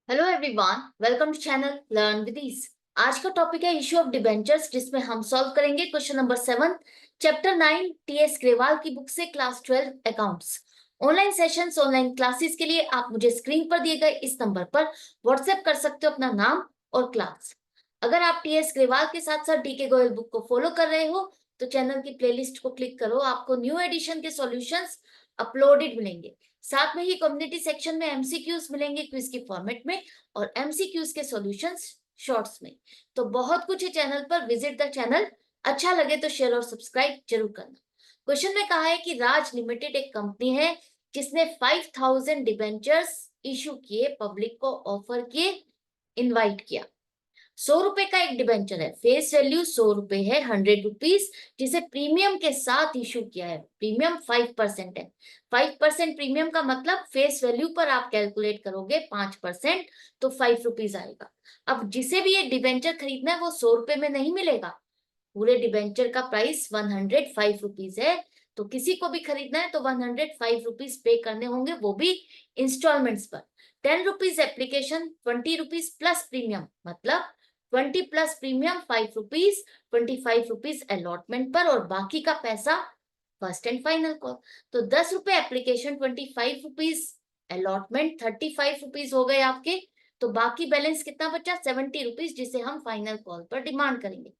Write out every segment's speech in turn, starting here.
Hello everyone, welcome to channel learn with ease. आज का topic है इशू ऑफ डिबेंचर्स, जिसमें हम सॉल्व करेंगे question number 7, chapter 9 TS Grewal की बुक से class 12 accounts. Online sessions, online classes के लिए आप मुझे स्क्रीन पर दिए गए इस नंबर पर व्हाट्सएप कर सकते हो अपना नाम और क्लास। अगर आप टीएस ग्रेवाल के साथ साथ डीके गोयल बुक को फॉलो कर रहे हो तो चैनल की प्लेलिस्ट को क्लिक करो, आपको न्यू एडिशन के सॉल्यूशंस अपलोडेड मिलेंगे। साथ में ही कम्युनिटी सेक्शन में एमसीक्यूज मिलेंगे क्विज के फॉर्मेट में और एमसीक्यूज के सॉल्यूशंस शॉर्ट्स में। तो बहुत कुछ है चैनल पर, विजिट द चैनल। अच्छा लगे तो शेयर और सब्सक्राइब जरूर करना। क्वेश्चन में कहा है कि राज लिमिटेड एक कंपनी है जिसने 5000 डिबेंचर्स इशू किए, पब्लिक को ऑफर किए, इनवाइट किया। 100 रुपए का एक डिबेंचर है, फेस वैल्यू 100 रुपए है, 100 रुपीज, जिसे प्रीमियम के साथ इशू किया है। प्रीमियम 5% है। 5% प्रीमियम का मतलब फेस वैल्यू पर आप कैलकुलेट करोगे 5% तो 5 रुपीज आएगा। अब जिसे भी ये डिबेंचर खरीदना है वो 100 रुपए में नहीं मिलेगा। पूरे डिबेंचर का प्राइस 105 रुपीज है। तो किसी को भी खरीदना है तो 105 रुपीज पे करने होंगे, वो भी इंस्टॉलमेंट्स पर। 10 rupees application, 20 rupees plus premium, मतलब 20 plus premium 5 rupees, 25 rupees allotment पर, और बाकी का पैसा फर्स्ट एंड फाइनल कॉल। तो 10 रुपए एप्लीकेशन, 25 रुपीज अलॉटमेंट, 35 रुपीज हो गए आपके। तो बाकी बैलेंस कितना बचा? 70 रुपीज, जिसे हम फाइनल कॉल पर डिमांड करेंगे।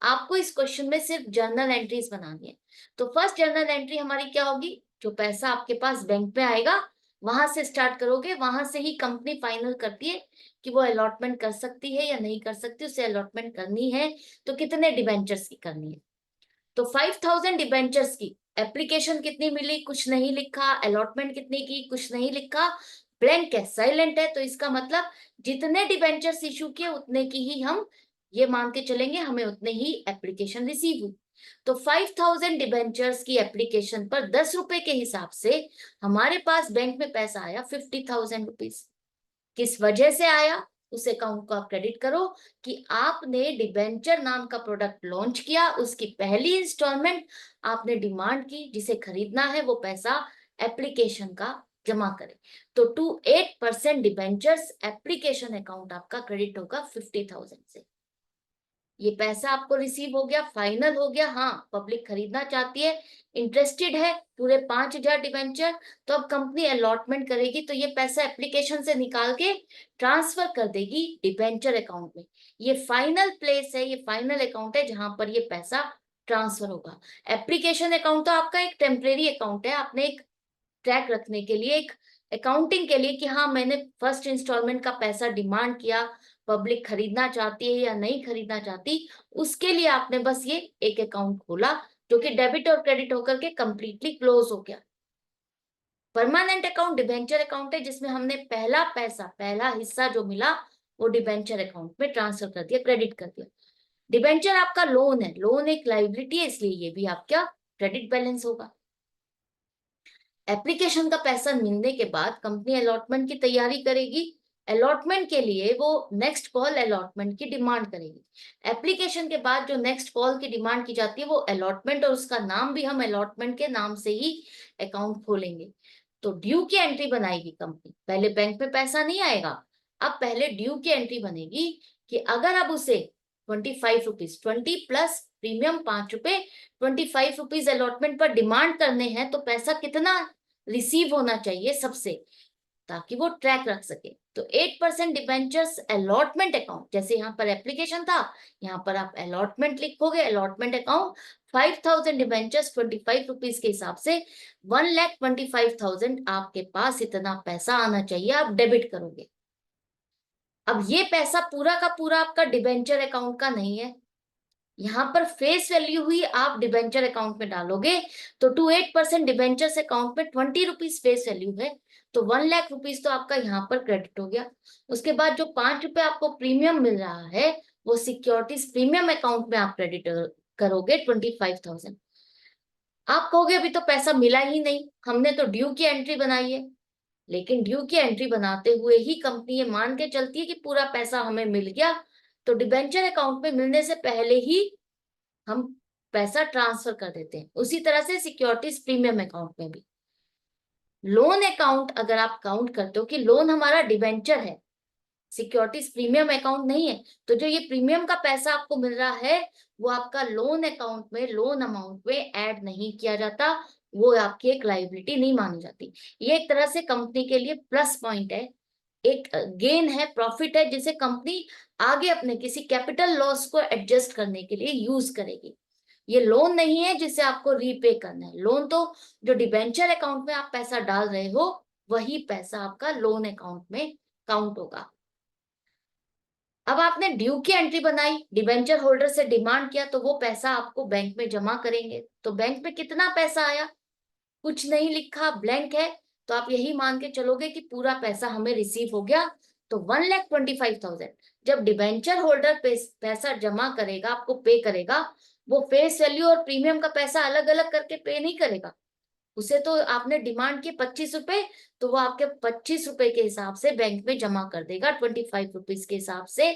आपको इस क्वेश्चन में सिर्फ जर्नल एंट्रीज बनानी है। तो फर्स्ट जर्नल एंट्री हमारी क्या होगी? जो पैसा आपके पास बैंक में आएगा वहां से स्टार्ट करोगे, वहां से ही कंपनी फाइनल करती है कि वो अलॉटमेंट कर सकती है या नहीं कर सकती। उसे अलॉटमेंट करनी है तो कितने डिबेंचर्स की करनी है। तो 5000 डिबेंचर्स की एप्लीकेशन कितनी मिली? कुछ नहीं लिखा। अलॉटमेंट कितनी की? कुछ नहीं लिखा। ब्लैंक है, साइलेंट है। तो इसका मतलब जितने डिबेंचर्स इशू किए उतने की ही हम ये मान के चलेंगे, हमें उतने ही एप्लीकेशन रिसीव हुई। तो 5000 डिबेंचर्स की एप्लीकेशन पर 10 रुपए के हिसाब से हमारे पास बैंक में पैसा आया 50,000 रुपीज। किस वजह से आया? उस अकाउंट को आप क्रेडिट करो कि आपने डिबेंचर नाम का प्रोडक्ट लॉन्च किया, उसकी पहली इंस्टॉलमेंट आपने डिमांड की, जिसे खरीदना है वो पैसा एप्लीकेशन का जमा करे। तो टू 8% डिबेंचर्स एप्लीकेशन अकाउंट आपका क्रेडिट होगा 50,000 से। ये पैसा आपको रिसीव हो गया, फाइनल हो गया। हाँ, पब्लिक खरीदना चाहती है, इंटरेस्टेड है पूरे 5000 डिबेंचर। तो अब कंपनी अलॉटमेंट करेगी तो ये पैसा एप्लीकेशन से निकाल के ट्रांसफर कर देगी डिबेंचर अकाउंट में। ये फाइनल प्लेस है, ये फाइनल अकाउंट है जहां पर ये पैसा ट्रांसफर होगा। एप्लीकेशन अकाउंट तो आपका एक टेम्परेरी अकाउंट है, आपने एक ट्रैक रखने के लिए, एक अकाउंटिंग के लिए कि हाँ मैंने फर्स्ट इंस्टॉलमेंट का पैसा डिमांड किया, पब्लिक खरीदना चाहती है या नहीं खरीदना चाहती, उसके लिए आपने बस ये एक अकाउंट खोला जो कि डेबिट और क्रेडिट होकर के कंप्लीटली क्लोज हो गया। परमानेंट अकाउंट डिबेंचर अकाउंट है जिसमें हमने पहला पैसा, पहला हिस्सा जो मिला वो डिबेंचर अकाउंट में ट्रांसफर कर दिया, क्रेडिट कर दिया। डिबेंचर आपका लोन है, लोन एक लाइबिलिटी है, इसलिए ये भी आपका क्रेडिट बैलेंस होगा। एप्लीकेशन का पैसा मिलने के बाद कंपनी अलॉटमेंट की तैयारी करेगी। अलॉटमेंट के लिए वो नेक्स्ट कॉल अलॉटमेंट की डिमांड करेगी। एप्लीकेशन के बाद जो नेक्स्ट कॉल की डिमांड की जाती है वो अलॉटमेंट, और उसका नाम भी हम अलॉटमेंट के नाम से ही अकाउंट खोलेंगे। तो ड्यू की एंट्री बनाएगी कंपनी। पहले बैंक में पैसा नहीं आएगा, अब पहले ड्यू की एंट्री बनेगी कि अगर अब उसे 25 रुपीज, 20 प्लस प्रीमियम 5 रुपए, 25 रुपीज अलॉटमेंट पर डिमांड करने हैं, तो पैसा कितना रिसीव होना चाहिए सबसे, ताकि वो ट्रैक रख सके। तो 8% डिबेंचर्स अलॉटमेंट अकाउंट, जैसे यहाँ पर एप्लीकेशन था, यहाँ पर आप अलॉटमेंट लिखोगे, अलॉटमेंट अकाउंट 5000 डिबेंचर्स 25 रुपीज के हिसाब से 1,25,000 आपके पास इतना पैसा आना चाहिए, आप डेबिट करोगे। अब ये पैसा पूरा का पूरा आपका डिबेंचर अकाउंट का नहीं है, यहाँ पर फेस वैल्यू हुई आप डिबेंचर अकाउंट में डालोगे। तो टू 8% डिबेंचर्स अकाउंट में 20 रुपीज फेस वैल्यू है, तो 1,00,000 रुपीज तो आपका यहाँ पर क्रेडिट हो गया। उसके बाद जो 5 रुपए आपको प्रीमियम मिल रहा है वो सिक्योरिटीज प्रीमियम अकाउंट में आप क्रेडिट करोगे 25,000। आप कहोगे अभी तो पैसा मिला ही नहीं, हमने तो ड्यू की एंट्री बनाई है। लेकिन ड्यू की एंट्री बनाते हुए ही कंपनी ये मान के चलती है कि पूरा पैसा हमें मिल गया, तो डिबेंचर अकाउंट में मिलने से पहले ही हम पैसा ट्रांसफर कर देते हैं। उसी तरह से सिक्योरिटीज प्रीमियम अकाउंट में भी। लोन अकाउंट अगर आप काउंट करते हो कि लोन हमारा डिबेंचर है, सिक्योरिटीज प्रीमियम अकाउंट नहीं है। तो जो ये प्रीमियम का पैसा आपको मिल रहा है वो आपका लोन अकाउंट में, लोन अमाउंट में ऐड नहीं किया जाता, वो आपकी एक लायबिलिटी नहीं मानी जाती। ये एक तरह से कंपनी के लिए प्लस पॉइंट है, एक गेन है, प्रॉफिट है, जिसे कंपनी आगे अपने किसी कैपिटल लॉस को एडजस्ट करने के लिए यूज करेगी। ये लोन नहीं है जिसे आपको रीपे करना है। लोन तो जो डिबेंचर अकाउंट में आप पैसा डाल रहे हो वही पैसा आपका लोन अकाउंट में काउंट होगा। अब आपने ड्यू की एंट्री बनाई, डिबेंचर होल्डर से डिमांड किया, तो वो पैसा आपको बैंक में जमा करेंगे। तो बैंक में कितना पैसा आया, कुछ नहीं लिखा, ब्लैंक है, तो आप यही मान के चलोगे कि पूरा पैसा हमें रिसीव हो गया। तो 1,25,000 जब डिबेंचर होल्डर पैसा जमा करेगा, आपको पे करेगा, वो फेस वैल्यू और प्रीमियम का पैसा अलग अलग करके पे नहीं करेगा। उसे तो आपने डिमांड की 25 रुपए, तो वो आपके 25 रुपए के हिसाब से बैंक में जमा कर देगा। 25 रुपीज के हिसाब से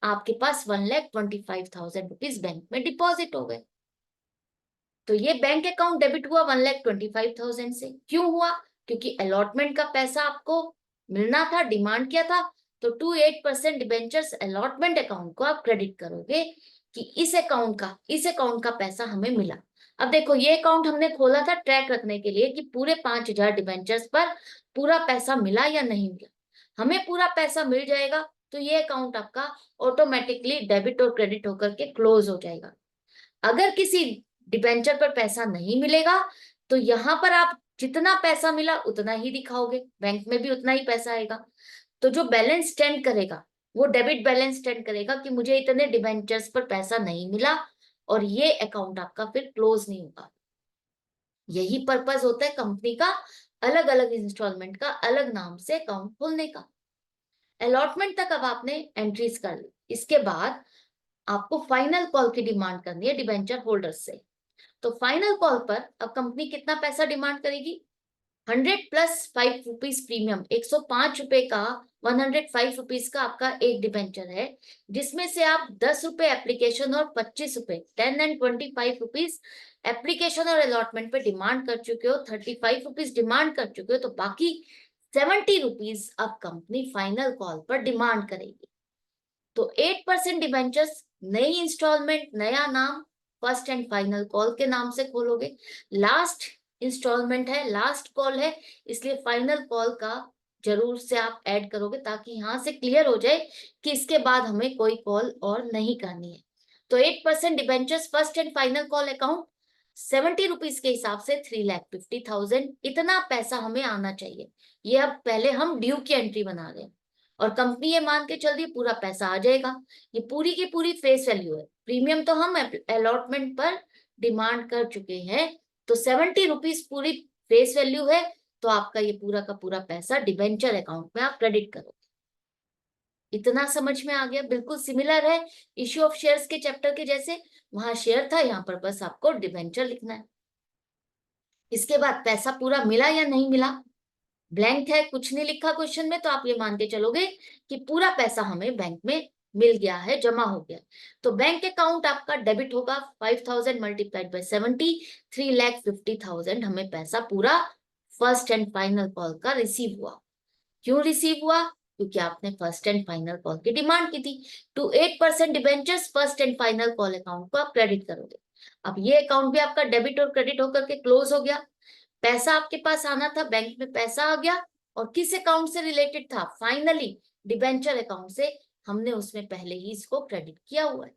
आपके पास 1,25,000 रुपीज बैंक में डिपॉजिट हो गए। तो ये बैंक अकाउंट डेबिट हुआ 1,25,000 से। क्यों हुआ? क्योंकि अलॉटमेंट का पैसा आपको मिलना था, डिमांड किया था, तो 28% डिबेंचर्स अलॉटमेंट अकाउंट को आप क्रेडिट करोगे कि इस अकाउंट का पैसा हमें मिला। अब देखो, ये अकाउंट हमने खोला था ट्रैक रखने के लिए कि पूरे 5,000 डिबेंचर्स पर पूरा पैसा मिला या नहीं मिला। हमें पूरा पैसा मिल जाएगा तो ये अकाउंट आपका ऑटोमेटिकली डेबिट और क्रेडिट होकर के क्लोज हो जाएगा। अगर किसी डिबेंचर पर पैसा नहीं मिलेगा तो यहाँ पर आप जितना पैसा मिला उतना ही दिखाओगे, बैंक में भी उतना ही पैसा आएगा। तो जो बैलेंस स्टैंड करेगा वो डेबिट बैलेंस स्टैंड करेगा कि मुझे इतने डिबेंचर्स पर पैसा नहीं मिला, और ये अकाउंट आपका फिर क्लोज नहीं होगा। यही पर्पस होता है कंपनी का अलग अलग इंस्टॉलमेंट का अलग नाम से अकाउंट खोलने का। अलॉटमेंट तक अब आपने एंट्रीज कर ली। इसके बाद आपको फाइनल कॉल की डिमांड करनी है डिबेंचर होल्डर से। तो फाइनल कॉल पर अब कंपनी कितना पैसा डिमांड करेगी? 100 प्लस 5 रुपीज प्रीमियम, 105 रुपए का, 105 रुपीज का आपका एक डिबेंचर है, जिसमें से आप 10 रुपए एप्लीकेशन और 25 रुपए 10 एंड 25 रुपीज एप्लीकेशन और अलॉटमेंट पे डिमांड कर चुके हो, 35 रुपीज डिमांड कर चुके हो, तो बाकी 70 रुपीज अब कंपनी फाइनल कॉल पर डिमांड करेगी। तो 8% डिबेंचर्स, नई इंस्टॉलमेंट, नया नाम, फर्स्ट एंड फाइनल कॉल के नाम से खोलोगे। लास्ट इंस्टॉलमेंट है, लास्ट कॉल है, इसलिए फाइनल कॉल का जरूर से आप ऐड करोगे ताकि यहां से क्लियर हो जाए कि इसके बाद हमें कोई कॉल और नहीं करनी है। तो 8% debentures first and final call account 70 rupees के हिसाब से 3,50,000, इतना पैसा हमें आना चाहिए। ये अब पहले हम ड्यू की एंट्री बना रहे हैं और कंपनी ये मान के चल रही है पूरा पैसा आ जाएगा। ये पूरी की पूरी फेस वैल्यू है। प्रीमियम तो हम अलॉटमेंट पर डिमांड कर चुके हैं, तो 70 रुपीज पूरी फेस वैल्यू है। तो आपका ये पूरा का पूरा पैसा डिबेंचर अकाउंट में आप क्रेडिट करोगे। इतना समझ में आ गया? बिल्कुल सिमिलर है इश्यू ऑफ शेयर्स के चैप्टर के जैसे। वहां शेयर था, यहाँ पर बस आपको डिबेंचर लिखना है। इसके बाद पैसा पूरा मिला या नहीं मिला, ब्लैंक है, कुछ नहीं लिखा क्वेश्चन में, तो आप ये मान के चलोगे कि पूरा पैसा हमें बैंक में मिल गया है, जमा हो गया। तो बैंक अकाउंट आपका डेबिट होगा 5,000 मल्टीप्लाइड बाय 70, 3,50,000 हमें पैसा पूरा फर्स्ट एंड फाइनल कॉल का रिसीव हुआ। क्यों रिसीव हुआ? क्योंकि आपने फर्स्ट एंड फाइनल कॉल की डिमांड की थी। To 8% debentures first and final call account को आप क्रेडिट करोगे। अब ये अकाउंट भी आपका डेबिट और क्रेडिट होकर के क्लोज हो गया। पैसा आपके पास आना था, बैंक में पैसा आ गया, और किस अकाउंट से रिलेटेड था? फाइनली डिबेंचर अकाउंट से। हमने उसमें पहले ही इसको क्रेडिट किया हुआ है।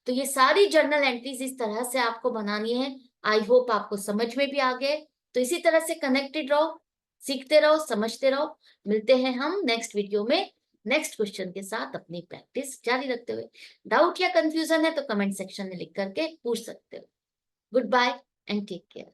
तो ये सारी जर्नल एंट्रीज इस तरह से आपको बनानी है। आई होप आपको समझ में भी आ गए। तो इसी तरह से कनेक्टेड रहो, सीखते रहो, समझते रहो। मिलते हैं हम नेक्स्ट वीडियो में नेक्स्ट क्वेश्चन के साथ अपनी प्रैक्टिस जारी रखते हुए। डाउट या कंफ्यूजन है तो कमेंट सेक्शन में लिख करके पूछ सकते हो। Good bye and take care.